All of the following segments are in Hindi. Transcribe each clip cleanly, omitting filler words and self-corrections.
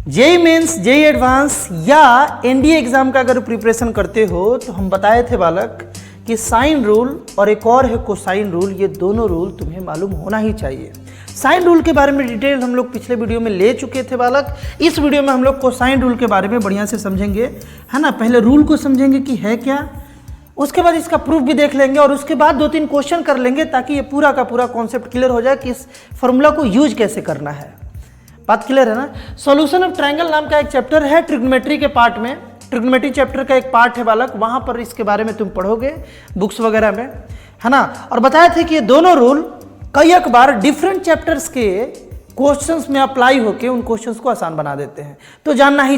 जेई मेंस, जेई एडवांस या एनडीए एग्जाम का अगर प्रिपरेशन करते हो तो हम बताए थे बालक कि साइन रूल और एक और है कोसाइन रूल, ये दोनों रूल तुम्हें मालूम होना ही चाहिए। साइन रूल के बारे में डिटेल हम लोग पिछले वीडियो में ले चुके थे बालक। इस वीडियो में हम लोग कोसाइन रूल के बारे में बढ़िया से समझेंगे, है ना। पहले रूल को समझेंगे कि है क्या, उसके बाद इसका प्रूफ भी देख लेंगे और उसके बाद 2-3 क्वेश्चन कर लेंगे ताकि ये पूरा का पूरा कॉन्सेप्ट क्लियर हो जाए कि इस फॉर्मूला को यूज कैसे करना है। बात क्लियर है ना। सॉल्यूशन ऑफ ट्रायंगल नाम का एक चैप्टर है ट्रिग्नोमेट्री के पार्ट में, ट्रिग्नोमेट्री चैप्टर का एक पार्ट है बालक, वहां पर इसके बारे में तुम पढ़ोगे बुक्स वगैरह में, है ना। और बताए थे कि ये दोनों रूल कई एक बार डिफरेंट चैप्टर्स के क्वेश्चंस में अप्लाई होके उन क्वेश्चंस को आसान बना देते हैं, तो जानना ही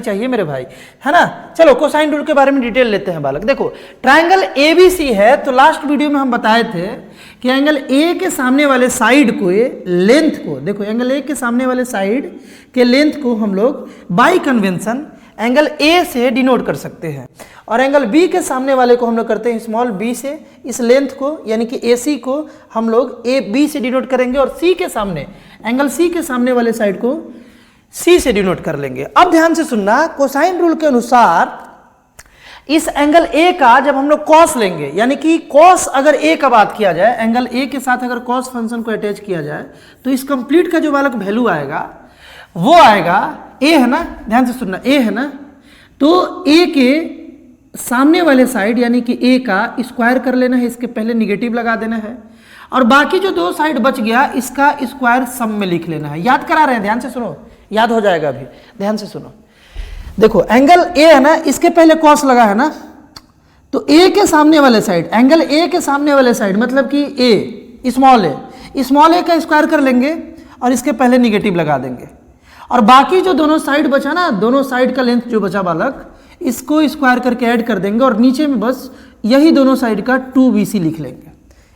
चाहिए मेरे भाई, है ना। चलो कोसाइन रूल के बारे में डिटेल लेते हैं बालक। देखो ट्रायंगल एबीसी है, तो लास्ट वीडियो में हम बताए थे कि एंगल ए के सामने वाले साइड को लेंथ को, देखो एंगल ए के सामने वाले साइड के लेंथ को हम लोग बाय कन्वेंशन एंगल ए से डिनोट कर सकते हैं, और एंगल बी के सामने वाले को हम लोग करते हैं स्मॉल बी से। इस लेंथ को यानी कि ए सी को हम लोग ए बी से डिनोट करेंगे, और सी के सामने एंगल सी के सामने वाले साइड को सी से डिनोट कर लेंगे। अब ध्यान से सुनना, कोसाइन रूल के अनुसार इस एंगल ए का जब हम लोग कॉस लेंगे, यानी कि कॉस अगर ए का बात किया जाए, एंगल ए के साथ अगर कॉस फंक्शन को अटैच किया जाए, तो इस कंप्लीट का जो बालक वैल्यू आएगा वो आएगा ए, है ना। ध्यान से सुनना, ए है ना, तो ए के सामने वाले साइड यानी कि ए का स्क्वायर कर लेना है, इसके पहले निगेटिव लगा देना है, और बाकी जो 2 साइड बच गया इसका स्क्वायर सम में लिख लेना है। याद करा रहे हैं, ध्यान से सुनो, याद हो जाएगा अभी, ध्यान से सुनो। देखो एंगल ए है ना, इसके पहले कॉस लगा है ना, तो ए के सामने वाले साइड, एंगल ए के सामने वाले साइड मतलब कि ए स्मॉल ए का स्क्वायर कर लेंगे और इसके पहले निगेटिव लगा देंगे, और बाकी जो दोनों साइड बचा ना, दोनों साइड का लेंथ जो बचा बालक, इसको स्क्वायर करके ऐड कर देंगे, और नीचे में बस यही दोनों साइड का 2BC लिख लेंगे,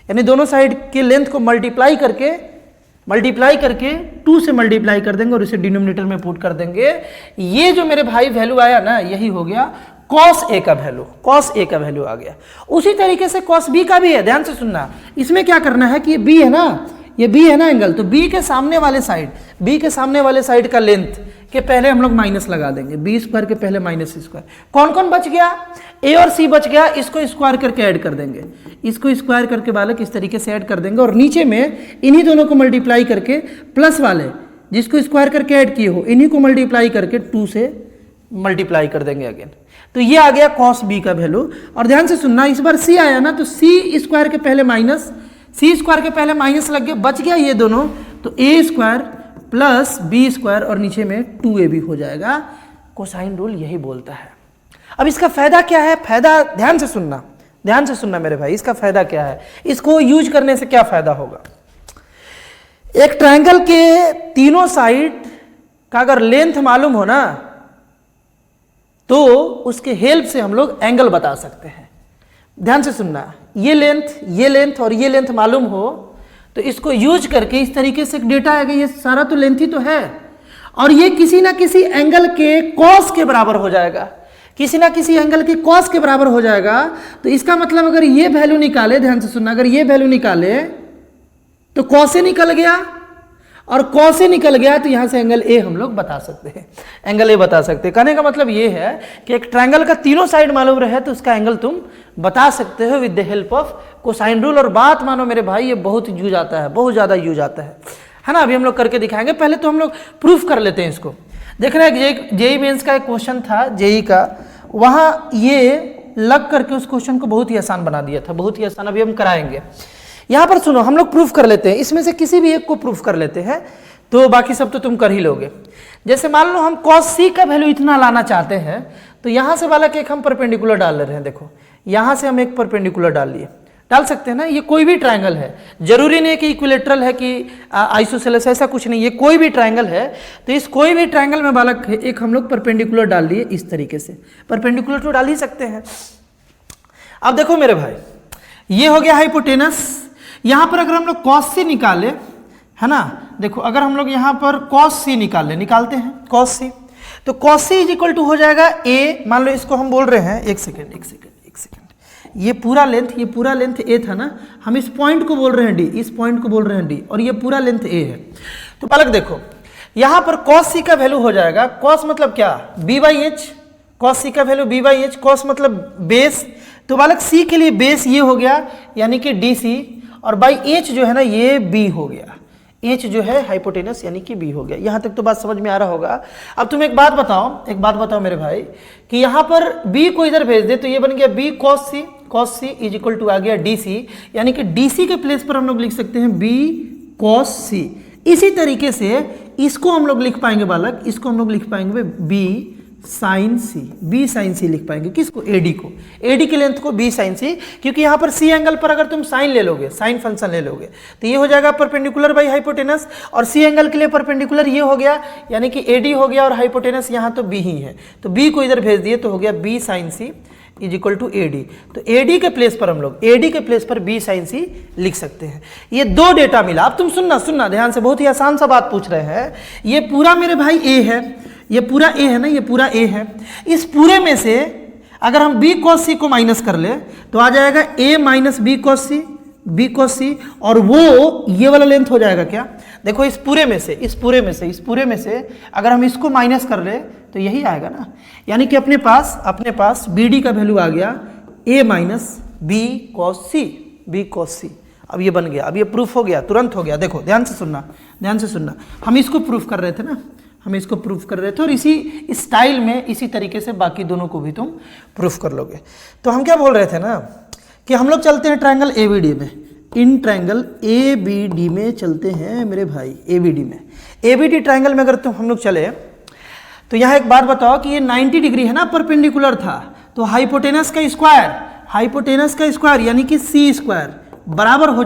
यानी दोनों साइड के लेंथ को मल्टीप्लाई करके 2 से मल्टीप्लाई कर देंगे और इसे डिनोमिनेटर में पुट कर देंगे। ये जो मेरे भाई वैल्यू आया ना, यही हो गया cos A का वैल्यू, cos A का वैल्यू आ गया। उसी तरीके से cos B का भी है, ध्यान से सुनना। इसमें क्या करना है कि ये B है ना, ये B है ना एंगल, तो B के सामने वाले साइड का लेंथ के पहले हम लोग माइनस लगा देंगे, बी स्क्वायर के पहले माइनस स्क्वायर। कौन कौन बच गया, ए और सी बच गया, इसको स्क्वायर करके ऐड कर देंगे, इसको स्क्वायर करके बालक इस तरीके से ऐड कर देंगे, और नीचे में इन्हीं दोनों को मल्टीप्लाई करके प्लस वाले जिसको स्क्वायर करके ऐड किए हो इन्हीं को मल्टीप्लाई करके 2 से मल्टीप्लाई कर देंगे अगेन। तो ये आ गया cos B का वैल्यू। और ध्यान से सुनना, इस बार सी आया ना, तो सी स्क्वायर के पहले माइनस लग गया, बच गया ये दोनों, तो A square plus B square और नीचे में 2AB हो जाएगा। कोसाइन रूल यही बोलता है। अब इसका फायदा क्या है, फायदा ध्यान से सुनना मेरे भाई, इसका फायदा क्या है, इसको यूज करने से क्या फायदा होगा। एक ट्रायंगल के तीनों साइड का अगर लेंथ मालूम हो ना, तो उसके हेल्प से हम लोग एंगल बता सकते हैं। ध्यान से सुनना, ये लेंथ और ये लेंथ मालूम हो तो इसको यूज करके इस तरीके से डेटा आएगा, ये सारा तो लेंथ ही तो है, और ये किसी ना किसी एंगल के कॉस के बराबर हो जाएगा, तो इसका मतलब अगर ये वैल्यू निकाले, ध्यान से सुनना, अगर ये वैल्यू निकाले तो कॉस से निकल गया, और कॉस से निकल गया तो यहां से एंगल ए हम लोग बता सकते हैं, कहने का मतलब ये है कि एक ट्रायंगल का तीनों साइड मालूम रहे तो उसका एंगल तुम बता सकते हो with the help of cosine rule. और बात मानो मेरे भाई, ये बहुत यूज आता है, बहुत ज्यादा यूज आता है ना। अभी हम लोग करके दिखाएंगे, पहले तो हम लोग प्रूफ कर लेते हैं इसको। देख रहे हैं जेई मेंस का एक क्वेश्चन था जेई का, वहां ये लग करके उस क्वेश्चन को बहुत ही आसान बना दिया था, बहुत ही आसान। अभी हम कराएंगे। यहां पर सुनो, हम लोग प्रूफ कर लेते हैं, इसमें से किसी भी एक को प्रूफ कर लेते हैं, तो बाकी सब तो तुम कर ही लोगे। जैसे मान लो हम cos C का वैल्यू इतना लाना चाहते हैं, तो यहां से वाला एक हम परपेंडिकुलर डाल ले रहे हैं। देखो यहां से हम एक परपेंडिकुलर डाल सकते हैं ना। ये कोई भी ट्रायंगल है, जरूरी नहीं है कि इक्विलेटरल है कि आइसोसेलेस, ऐसा कुछ नहीं, ये कोई भी ट्रायंगल है। तो इस कोई भी ट्रायंगल में बालक एक हम लोग परपेंडिकुलर डाल लिए, इस तरीके से परपेंडिकुलर तो डाल ही सकते हैं। अब देखो मेरे भाई, ये हो गया हाइपोटेनस। यहां पर अगर हम लोग cos C निकाले, है ना, देखो अगर हम लोग यहां पर cos C निकालते हैं cos C, तो cos C is equal to हो जाएगा a, मान लो इसको हम बोल रहे हैं, एक सेकेंड, ये पूरा लेंथ a था ना, हम इस पॉइंट को बोल रहे हैं d, और ये पूरा लेंथ a है। तो बालक देखो यहां पर cos c का वैल्यू हो जाएगा, cos मतलब क्या, b/h, cos c का वैल्यू b/h, cos मतलब बेस, तो बालक c के लिए बेस ये हो गया यानी कि dc, और बाई h जो है ना ये b हो गया, h जो है हाइपोटेनस यानी कि b हो गया। यहां तक तो बात समझ में आ रहा होगा। अब तुम एक बात बताओ मेरे भाई कि यहां पर b को इधर भेज दे तो ये बन गया b cos c is equal to आ गया dc, यानी कि dc के प्लेस पर हम लोग लिख सकते हैं b cos c। इसी तरीके से इसको हम लोग लिख पाएंगे बालक, इसको हम लोग लिख पाएंगे b साइन सी लिख पाएंगे। किसको, AD को, AD की लेंथ को b साइन सी, क्योंकि यहाँ पर C एंगल पर अगर तुम साइन ले लोगे, साइन फंक्शन ले लोगे तो ये हो जाएगा परपेंडिकुलर बाई हाइपोटेनस, और C एंगल के लिए परपेंडिकुलर ये हो गया यानी कि AD हो गया, और हाइपोटेनस यहाँ तो b ही है, तो b को इधर भेज दिए तो हो गया b sine C is equal to AD। तो AD के प्लेस पर हम लोग AD के प्लेस पर b साइन सी लिख सकते हैं। ये दो डेटा मिला। अब तुम सुनना ध्यान से, बहुत ही आसान सा बात पूछ रहे हैं। ये पूरा मेरे भाई A है, ये पूरा A है ना, ये पूरा A है। इस पूरे में से अगर हम b cos c को माइनस कर ले तो आ जाएगा a minus b cos c, और वो ये वाला लेंथ हो जाएगा क्या, देखो इस पूरे में से अगर हम इसको माइनस कर ले तो यही आएगा ना, यानी कि अपने पास BD का वैल्यू आ गया a minus b cos c। अब ये बन गया, अब ये प्रूफ हो गया, तुरंत हो गया। देखो ध्यान से सुनना, हम इसको प्रूफ कर रहे थे ना, और इसी स्टाइल में इसी तरीके से बाकी दोनों को भी तुम प्रूफ कर लोगे। तो हम क्या बोल रहे थे ना कि हम लोग चलते हैं ट्रायंगल ABD में, इन ट्रायंगल ABD में चलते हैं मेरे भाई, ABD ट्रायंगल में अगर तुम हम लोग चले तो यहाँ एक बात बताओ कि ये 90 डिग्री है ना, परपेंडिकुलर था, तो हाइपोटेनस का स्क्वायर यानी कि C स्क्वायर बराबर हो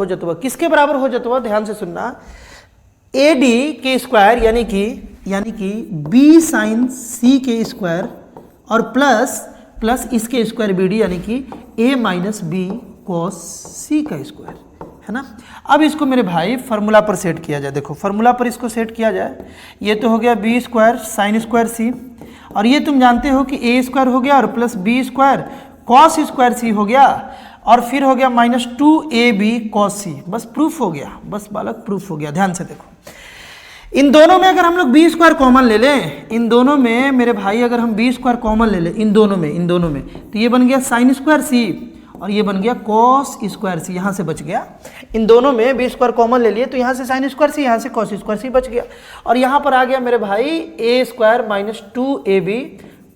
जतवा, किसके बराबर हो जतवा, ध्यान से सुनना, AD के स्क्वायर यानी कि b साइन c के स्क्वायर और प्लस इसके स्क्वायर BD यानी कि a minus b cos c का स्क्वायर, है ना। अब इसको मेरे भाई फार्मूला पर सेट किया जाए। देखो फार्मूला पर इसको सेट किया जाए, ये तो हो गया b square sine square c, और ये तुम जानते हो कि a स्क्वायर हो गया और plus b square cos square c हो गया, और फिर हो गया माइनस 2ab cos c। बस प्रूफ हो गया, बस बालक प्रूफ हो गया। ध्यान से देखो, इन दोनों में अगर हम लोग b स्क्वायर कॉमन ले लें, इन दोनों में मेरे भाई अगर हम b स्क्वायर कॉमन ले लें इन दोनों में तो ये बन गया साइन स्क्वायर c और ये बन गया cos स्क्वायर c, यहाँ से बच गया। इन दोनों में b स्क्वायर कॉमन ले लिए तो यहाँ से साइन स्क्वायर c, यहाँ से cos स्क्वायर c बच गया, और यहाँ पर आ गया मेरे भाई a square minus 2ab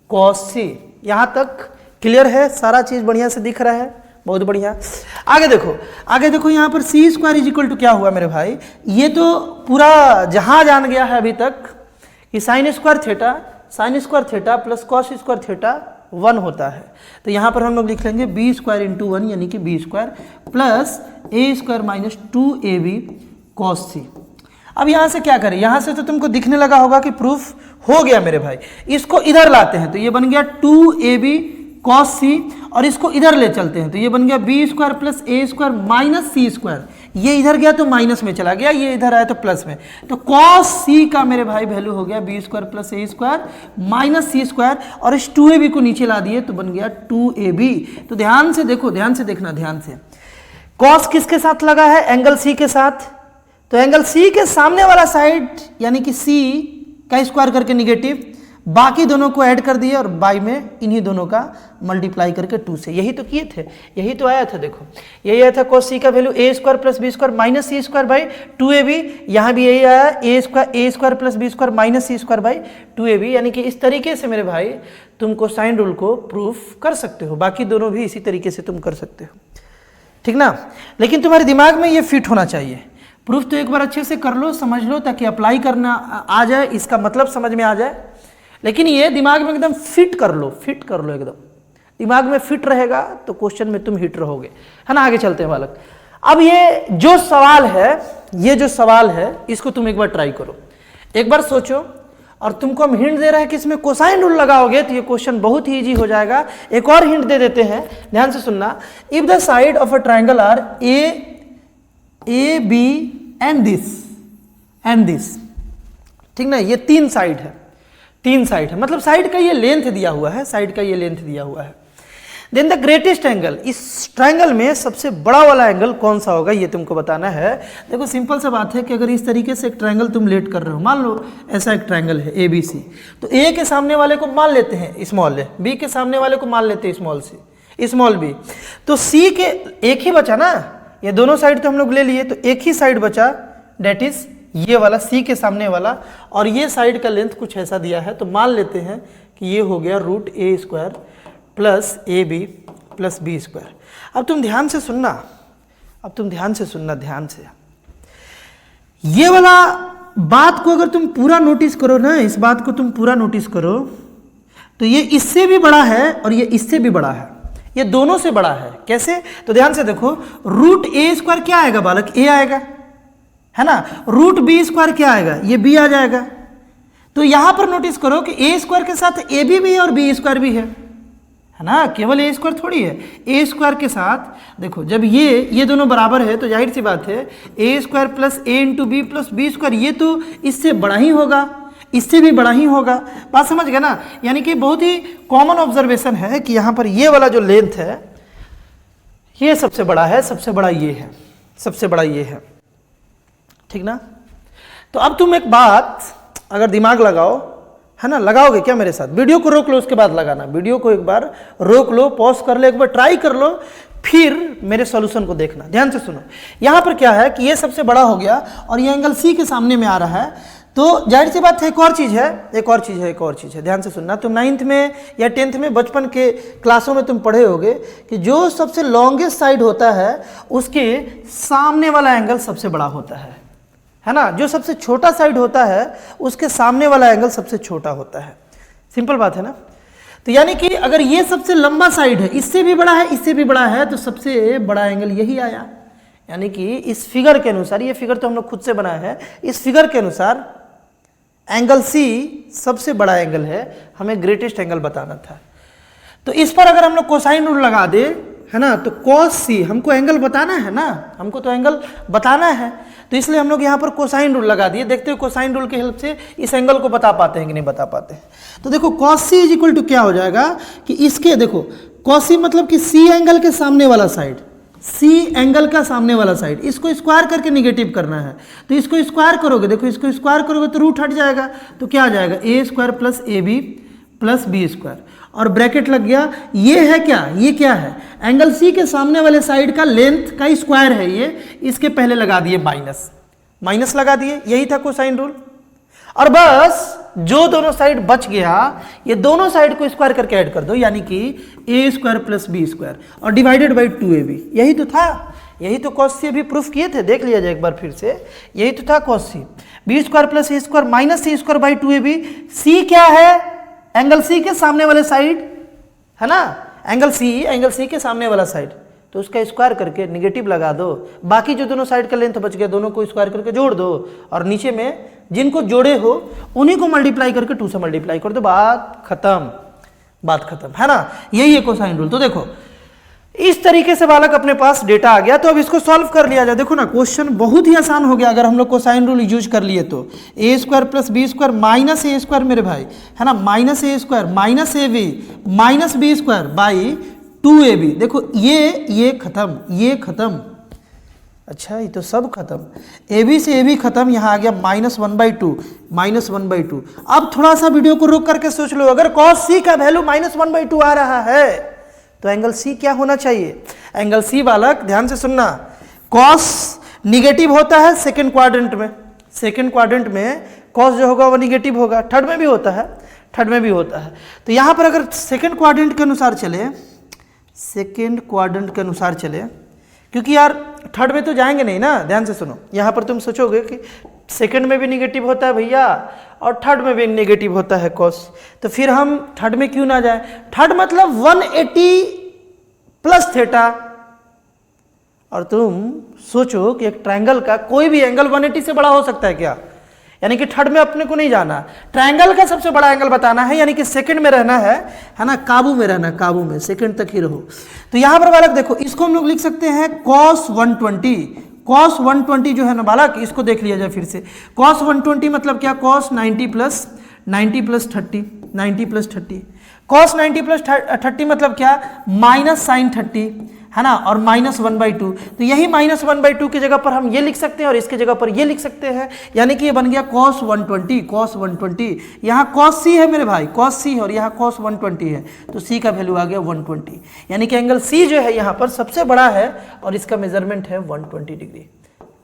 cos c। यहाँ तक क्लियर है, सारा चीज़ बढ़िया से दिख रहा है, बहुत बढ़िया। आगे देखो यहाँ पर c square is equal to क्या हुआ मेरे भाई, ये तो पूरा जहां जान गया है अभी तक कि sine square theta plus cos square theta 1 होता है। तो यहाँ पर हम लोग लिख लेंगे b स्क्वायर इंटू 1 यानी कि b square plus a square minus 2ab cos c। अब यहाँ से क्या करें, यहाँ से तो तुमको दिखने लगा होगा कि प्रूफ हो गया मेरे भाई। इसको इधर लाते हैं तो ये बन गया 2ab cos c, और इसको इधर ले चलते हैं तो ये बन गया b square plus a square minus c square. ये इधर गया तो माइनस में चला गया, ये इधर आया तो प्लस में, तो cos c का मेरे भाई वैल्यू हो गया b square plus a square minus c square, और इस 2ab को नीचे ला दिए तो बन गया 2ab। तो ध्यान से देखो, ध्यान से cos किसके साथ लगा है, एंगल c के साथ, तो एंगल c के सामने वाला साइड यानी कि c का स्क्वायर करके निगेटिव, बाकी दोनों को ऐड कर दिए और बाई में इन्हीं दोनों का मल्टीप्लाई करके 2 से, यही तो किए थे, यही तो आया था। देखो यही आया था cos c का value a square plus b square minus c square by 2ab, यहाँ भी यही आया a square plus b square minus c square by 2ab। यानी कि इस तरीके से मेरे भाई तुम कोसाइन रूल को प्रूफ कर सकते हो, बाकी दोनों भी इसी तरीके से तुम कर सकते हो, ठीक ना। लेकिन तुम्हारे दिमाग में ये फिट होना चाहिए। प्रूफ तो एक बार अच्छे से कर लो, समझ लो, ताकि अप्लाई करना आ जाए, इसका मतलब समझ में आ जाए। लेकिन ये दिमाग में एकदम फिट कर लो एकदम, दिमाग में फिट रहेगा तो क्वेश्चन में तुम हिट रहोगे, है ना। आगे चलते हैं बालक। अब ये जो सवाल है इसको तुम एक बार ट्राई करो, एक बार सोचो, और तुमको हम हिंट दे रहे हैं कि इसमें कोसाइन रूल लगाओगे तो ये क्वेश्चन बहुत ही इजी हो जाएगा। एक और हिंट दे देते हैं, ध्यान से सुनना। If the side of a triangle are A B and this, ठीक ना, ये तीन साइड है, मतलब साइड का ये लेंथ दिया हुआ है, देन द ग्रेटेस्ट एंगल, इस ट्रायंगल में सबसे बड़ा वाला एंगल कौन सा होगा ये तुमको बताना है। देखो सिंपल सा बात है कि अगर इस तरीके से एक ट्रायंगल तुम लेट कर रहे हो, मान लो ऐसा एक ट्रायंगल है ए बी सी, तो ए के सामने वाले को मान लेते हैं स्मॉल ए, बी के सामने वाले को मान लेते हैं स्मॉल सी, स्मॉल बी, तो सी के एक ही बचा ना, ये दोनों साइड तो हम लोग ले लिए, तो एक ही साइड बचा, डेट इज ये वाला सी के सामने वाला, और ये साइड का लेंथ कुछ ऐसा दिया है, तो मान लेते हैं कि ये हो गया root A square plus A B plus B square. अब तुम ध्यान से सुनना, ध्यान से ये वाला बात को अगर तुम पूरा नोटिस करो ना, इस बात को तुम पूरा नोटिस करो, तो ये इससे भी बड़ा है और ये इससे भी बड़ा है, ये दोनों से बड़ा है। कैसे? तो ध्यान से देखो, रूट ए स्क्वायर क्या आएगा बालक? ए आएगा, है ना। रूट बी स्क्वायर क्या आएगा? ये बी आ जाएगा। तो यहां पर नोटिस करो कि ए स्क्वायर के साथ ए भी है और बी स्क्वायर भी है ना, केवल ए स्क्वायर थोड़ी है। ए स्क्वायर के साथ देखो, जब ये दोनों बराबर है तो जाहिर सी बात है A square plus A into B plus B square, ये तो इससे बड़ा ही होगा, इससे भी बड़ा ही होगा। बात समझ गए ना? यानी कि बहुत ही कॉमन ऑब्जर्वेशन है कि यहाँ पर ये वाला जो लेंथ है ये सबसे बड़ा है, सबसे बड़ा ये है, सबसे बड़ा ये है, ठीक ना। तो अब तुम एक बात अगर दिमाग लगाओ, है ना, लगाओगे क्या मेरे साथ? वीडियो को रोक लो, उसके बाद लगाना। वीडियो को एक बार रोक लो, पॉज कर लो, एक बार ट्राई कर लो, फिर मेरे सॉल्यूशन को देखना। ध्यान से सुनो, यहाँ पर क्या है कि ये सबसे बड़ा हो गया और ये एंगल सी के सामने में आ रहा है, तो जाहिर सी बात है एक और चीज़ है, ध्यान से सुनना। तुम 9th में या 10th में बचपन के क्लासों में तुम पढ़े होगे कि जो सबसे लॉन्गेस्ट साइड होता है उसके सामने वाला एंगल सबसे बड़ा होता है ना। जो सबसे छोटा साइड होता है उसके सामने वाला एंगल सबसे छोटा होता है। सिंपल बात है ना। तो यानी कि अगर ये सबसे लंबा साइड है, इससे भी बड़ा है, इससे भी बड़ा है, तो सबसे बड़ा एंगल यही आया। यानी कि इस फिगर के अनुसार, ये फिगर तो हम लोग खुद से बनाए हैं, इस फिगर के अनुसार एंगल सी सबसे बड़ा एंगल है, हमें ग्रेटेस्ट एंगल बताना था। तो इस पर अगर हम लोग कोसाइन रूल लगा दे, है ना, तो कॉस सी, हमको एंगल बताना है ना, हमको तो एंगल बताना है, तो इसलिए हम लोग यहाँ पर कोसाइन रूल लगा दिए। देखते हो कोसाइन रूल की हेल्प से इस एंगल को बता पाते हैं कि नहीं बता पाते। तो देखो cos C is equal to क्या हो जाएगा कि इसके, देखो कॉस सी मतलब कि सी एंगल के सामने वाला साइड, सी एंगल का सामने वाला साइड, इसको स्क्वायर करके निगेटिव करना है। तो इसको स्क्वायर करोगे, देखो इसको स्क्वायर करोगे तो रूट हट जाएगा, तो क्या आ जाएगा? A square plus A B plus B square, और ब्रैकेट लग गया। ये है क्या? ये क्या है? एंगल सी के सामने वाले साइड का लेंथ का स्क्वायर है ये, इसके पहले लगा दिए माइनस लगा दिए, यही था कोसाइन रूल। और बस जो दोनों साइड बच गया, ये दोनों साइड को स्क्वायर करके ऐड कर दो, यानी कि ए स्क्वायर प्लस बी स्क्वायर और डिवाइडेड बाई 2ab। यही तो था, यही तो कॉस सी अभी प्रूफ किए थे, देख लिया जाए एक बार फिर से। यही तो था cos C, B square plus A square minus C square by 2ab। C क्या है? एंगल सी के सामने वाले साइड, है ना, एंगल सी के सामने वाला साइड, तो उसका स्क्वायर करके निगेटिव लगा दो। बाकी जो दोनों साइड का लेंथ बच गया, दोनों को स्क्वायर करके जोड़ दो, और नीचे में जिनको जोड़े हो उन्हीं को मल्टीप्लाई करके 2 से मल्टीप्लाई कर दो, बात खत्म, है ना। यही है कोसाइन रूल। तो देखो इस तरीके से बालक अपने पास डेटा आ गया। तो अब इसको सॉल्व कर लिया जाए। देखो ना, क्वेश्चन बहुत ही आसान हो गया अगर हम लोग कोसाइन रूल यूज कर लिए तो। A square plus B square minus A square मेरे भाई, है ना, minus A square minus A B minus B square by 2ab। देखो ये खत्म, अच्छा ये तो सब खत्म, ए बी से ए बी खत्म, यहाँ आ गया -1/2। अब थोड़ा सा वीडियो को रोक करके सोच लो, अगर cos c का वैल्यू -1/2 आ रहा है तो एंगल सी क्या होना चाहिए? एंगल सी बालक ध्यान से सुनना, कॉस निगेटिव होता है सेकंड क्वाड्रेंट में, कॉस जो होगा वो निगेटिव होगा। थर्ड में भी होता है, तो यहाँ पर अगर सेकंड क्वाड्रेंट के अनुसार चले, क्योंकि यार थर्ड में तो जाएंगे नहीं ना। ध्यान से सुनो, यहाँ पर तुम सोचोगे कि सेकंड में भी निगेटिव होता है भैया और थर्ड में भी निगेटिव होता है कॉस, तो फिर हम थर्ड में क्यों ना जाए? थर्ड मतलब 180 प्लस थीटा। और तुम सोचो कि एक ट्रायंगल का कोई भी एंगल 180 से बड़ा हो सकता है क्या? यानी कि थर्ड में अपने को नहीं जाना, ट्रायंगल का सबसे बड़ा एंगल बताना है, यानी कि सेकंड में रहना है ना, काबू में सेकंड तक ही रहो। तो यहां पर बालक देखो, इसको हम लोग लिख सकते हैं cos 120 जो है ना बालक, इसको देख लिया जाए फिर से। cos 120 मतलब क्या? cos 90 प्लस 30, cos 90 प्लस 30 मतलब क्या? माइनस साइन 30, है ना, और -1/2। तो यही -1/2 की जगह पर हम ये लिख सकते हैं और इसकी जगह पर ये लिख सकते हैं, यानी कि ये बन गया cos 120। यहाँ cos c है मेरे भाई, cos c, और यहाँ cos 120 है, तो c का वैल्यू आ गया 120, यानी कि एंगल c जो है यहाँ पर सबसे बड़ा है और इसका मेजरमेंट है 120 डिग्री।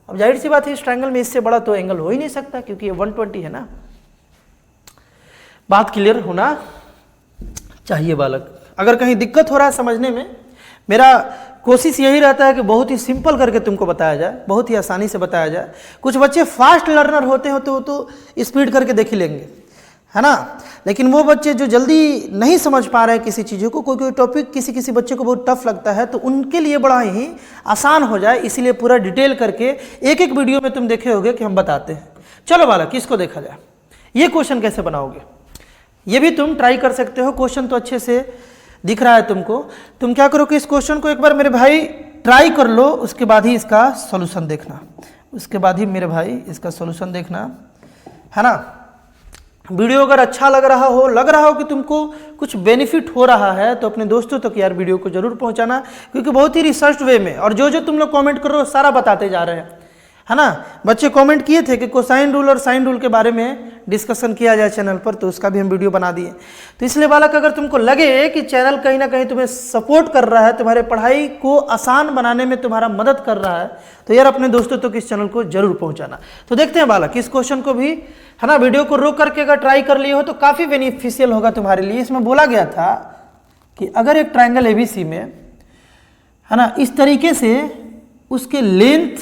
अब जाहिर सी बात है इस ट्रायंगल में इससे बड़ा तो एंगल हो ही नहीं सकता, क्योंकि ये 120 है ना। बात क्लियर होना चाहिए बालक। अगर कहीं दिक्कत हो रहा है समझने में, मेरा कोशिश यही रहता है कि बहुत ही सिंपल करके तुमको बताया जाए, बहुत ही आसानी से बताया जाए। कुछ बच्चे फास्ट लर्नर होते हो तो स्पीड करके देख ही लेंगे, है ना, लेकिन वो बच्चे जो जल्दी नहीं समझ पा रहे हैं किसी चीज़ों को, कोई टॉपिक किसी बच्चे को बहुत टफ लगता है, तो उनके लिए बड़ा ही आसान हो जाए, इसीलिए पूरा डिटेल करके एक एक वीडियो में तुम देखे होगे कि हम बताते हैं। चलो बालक, इसको देखा जाए। ये क्वेश्चन कैसे बनाओगे, ये भी तुम ट्राई कर सकते हो। क्वेश्चन तो अच्छे से दिख रहा है तुमको। तुम क्या करो कि इस क्वेश्चन को एक बार मेरे भाई ट्राई कर लो, उसके बाद ही इसका सॉल्यूशन देखना, उसके बाद ही मेरे भाई इसका सॉल्यूशन देखना, है ना। वीडियो अगर अच्छा लग रहा हो कि तुमको कुछ बेनिफिट हो रहा है, तो अपने दोस्तों तक यार वीडियो को जरूर पहुंचाना, क्योंकि बहुत ही रिसर्च वे में, और जो तुम लोग कमेंट कर रहे हो सारा बताते जा रहे हैं, है ना। बच्चे कमेंट किए थे कि कोसाइन रूल और साइन रूल के बारे में डिस्कशन किया जाए चैनल पर, तो उसका भी हम वीडियो बना दिए। तो इसलिए बालक, अगर तुमको लगे कि चैनल कहीं ना कहीं तुम्हें सपोर्ट कर रहा है, तुम्हारे पढ़ाई को आसान बनाने में तुम्हारा मदद कर रहा है, तो यार अपने दोस्तों तक इस चैनल को जरूर पहुंचाना। तो देखते हैं बालक, इस क्वेश्चन को भी, है ना, वीडियो को रोक करके अगर ट्राई कर लिए हो तो काफ़ी बेनिफिशियल होगा तुम्हारे लिए। इसमें बोला गया था कि अगर एक ट्राइंगल एबीसी में, है ना, इस तरीके से उसके लेंथ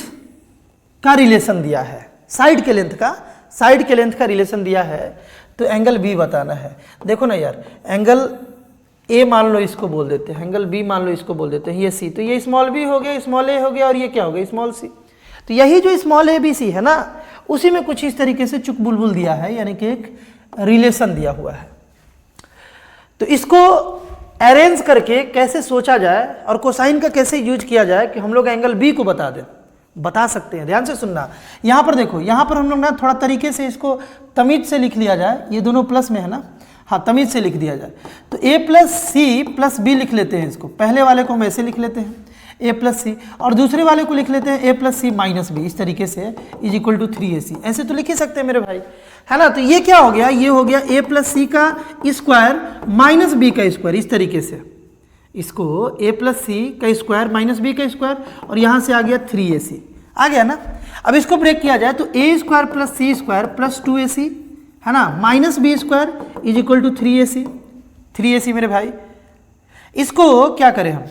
का रिलेशन दिया है, साइड के लेंथ का रिलेशन दिया है, तो एंगल बी बताना है। देखो ना यार, एंगल ए मान लो इसको बोल देते हैं, एंगल बी मान लो इसको बोल देते हैं, ये सी, तो ये स्मॉल बी हो गया, स्मॉल ए हो गया, और ये क्या हो गया, स्मॉल सी। तो यही जो स्मॉल ए बी सी है ना, उसी में कुछ इस तरीके से चुक बुलबुल दिया है, यानी कि एक रिलेशन दिया हुआ है। तो इसको अरेंज करके कैसे सोचा जाए और कोसाइन का कैसे यूज किया जाए कि हम लोग एंगल बी को बता सकते हैं। ध्यान से सुनना। यहाँ पर देखो, यहाँ पर हम लोग ना थोड़ा तरीके से इसको तमीज से लिख लिया जाए, ये दोनों प्लस में है ना, हाँ, तमीज से लिख दिया जाए। तो ए प्लस सी प्लस बी लिख लेते हैं इसको। पहले वाले को हम ऐसे लिख लेते हैं, ए प्लस सी, और दूसरे वाले को लिख लेते हैं ए प्लस सी माइनस बी, इस तरीके से इज इक्वल टू 3ac। ऐसे तो लिख ही सकते हैं मेरे भाई, है ना। तो ये क्या हो गया, ये हो गया ए प्लस सी का स्क्वायर माइनस बी का स्क्वायर, इस तरीके से इसको ए प्लस सी का स्क्वायर माइनस बी का स्क्वायर, और यहाँ से आ गया 3ac, आ गया ना। अब इसको ब्रेक किया जाए तो A square plus C square plus 2ac, है ना, minus B square is equal to 3ac मेरे भाई। इसको क्या करें हम,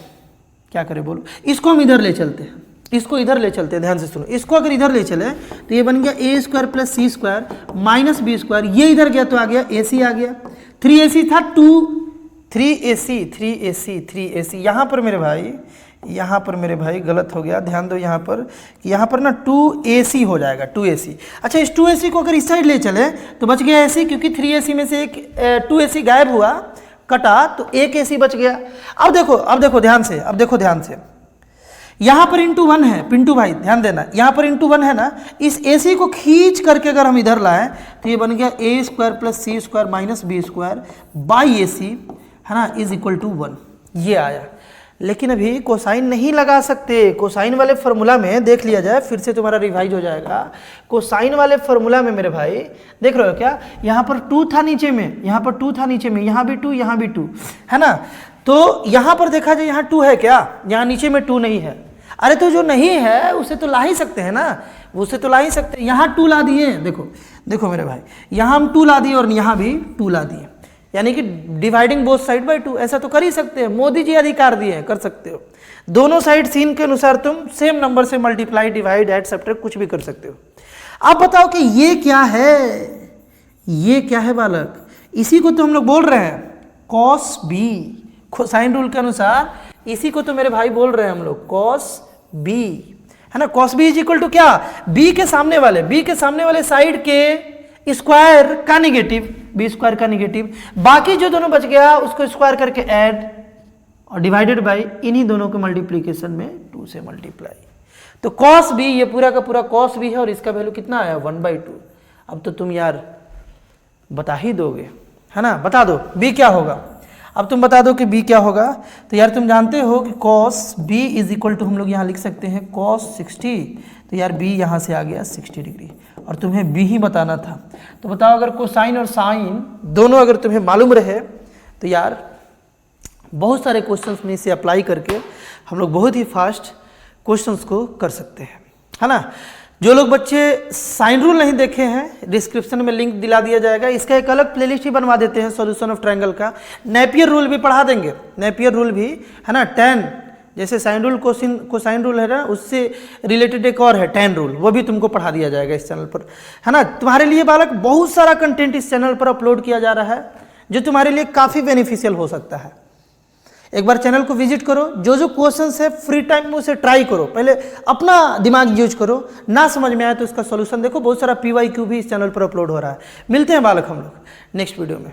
क्या करें बोलो, इसको हम इधर ले चलते हैं, इसको इधर ले चलते हैं। ध्यान से सुनो, इसको अगर इधर ले चले तो ये बन गया A square plus C square minus B square, ये इधर गया तो आ गया ac आ गया, 3ac था 3ac। यहाँ पर मेरे भाई गलत हो गया, ध्यान दो यहाँ पर कि यहाँ पर ना 2ac हो जाएगा, 2ac। अच्छा, इस 2ac को अगर इस साइड ले चले तो बच गया ac, क्योंकि 3ac में से एक 2ac गायब हुआ, कटा, तो एक ac बच गया। अब देखो ध्यान से, यहाँ पर इंटू 1 है, पिंटू भाई ध्यान देना, यहाँ पर इंटू 1 है ना, इस ac को खींच करके अगर हम इधर लाएं तो ये बन गया A square plus C square minus B square by ac, है ना, इज इक्वल टू 1, ये आया। लेकिन अभी कोसाइन नहीं लगा सकते। कोसाइन वाले फॉर्मूला में देख लिया जाए, फिर से तुम्हारा रिवाइज हो जाएगा। कोसाइन वाले फॉर्मूला में मेरे भाई देख रहे हो क्या, यहाँ पर 2 था नीचे में, यहाँ पर 2 था नीचे में, यहाँ भी 2, यहाँ भी 2, है ना। तो यहाँ पर देखा जाए, यहाँ 2 है क्या, यहाँ नीचे में 2 नहीं है। अरे तो जो नहीं है उसे तो ला ही सकते हैं ना, उसे तो ला ही सकते हैं। यहाँ 2 ला दिए, देखो मेरे भाई, यहाँ हम 2 ला दिए और यहाँ भी 2 ला दिए, यानी कि डिवाइडिंग बोथ साइड बाय 2, ऐसा तो कर ही सकते हैं। मोदी जी अधिकार दिए हैं, कर सकते हो। दोनों साइड सीन के अनुसार तुम सेम नंबर से मल्टीप्लाई, डिवाइड, ऐड, सब्ट्रैक्ट कुछ भी कर सकते हो। अब बताओ कि ये क्या है बालक, इसी को तो हम लोग बोल रहे हैं कॉस बी। कोसाइन रूल के अनुसार इसी को तो मेरे भाई बोल रहे हैं हम लोग कॉस बी, है ना। Cos B is equal to क्या, बी के सामने वाले साइड के स्क्वायर का निगेटिव, बी स्क्वायर का निगेटिव, बाकी जो दोनों बच गया उसको स्क्वायर करके ऐड और डिवाइडेड बाय इन्हीं दोनों के मल्टीप्लीकेशन में 2 से मल्टीप्लाई। तो कॉस बी, ये पूरा का पूरा कॉस बी है, और इसका वैल्यू कितना आया 1/2। अब तो तुम यार बता ही दोगे, है ना, बता दो बी क्या होगा। अब तुम बता दो कि b क्या होगा। तो यार तुम जानते हो कि cos b is equal to हम लोग यहाँ लिख सकते हैं cos 60। तो यार b यहाँ से आ गया 60 डिग्री और तुम्हें b ही बताना था। तो बताओ अगर कोसाइन और साइन दोनों अगर तुम्हें मालूम रहे तो यार बहुत सारे क्वेश्चंस में इसे अप्लाई करके हम लोग बहुत ही फास्ट क्वेश्चंस को कर सकते हैं, है ना। जो लोग बच्चे साइन रूल नहीं देखे हैं, डिस्क्रिप्शन में लिंक दिला दिया जाएगा, इसका एक अलग प्लेलिस्ट ही बनवा देते हैं सॉल्यूशन ऑफ ट्रायंगल का। नेपियर रूल भी पढ़ा देंगे, नेपियर रूल भी, है ना। tan जैसे साइन रूल कोसाइन रूल है ना, उससे रिलेटेड एक और है tan रूल, वो भी तुमको पढ़ा दिया जाएगा इस चैनल पर, है ना। तुम्हारे लिए बालक बहुत सारा कंटेंट इस चैनल पर अपलोड किया जा रहा है जो तुम्हारे लिए काफ़ी बेनिफिशियल हो सकता है। एक बार चैनल को विजिट करो, जो जो क्वेश्चंस है फ्री टाइम में उसे ट्राई करो, पहले अपना दिमाग यूज करो, ना समझ में आए तो इसका सॉल्यूशन देखो। बहुत सारा PYQ भी इस चैनल पर अपलोड हो रहा है। मिलते हैं बालक हम लोग नेक्स्ट वीडियो में।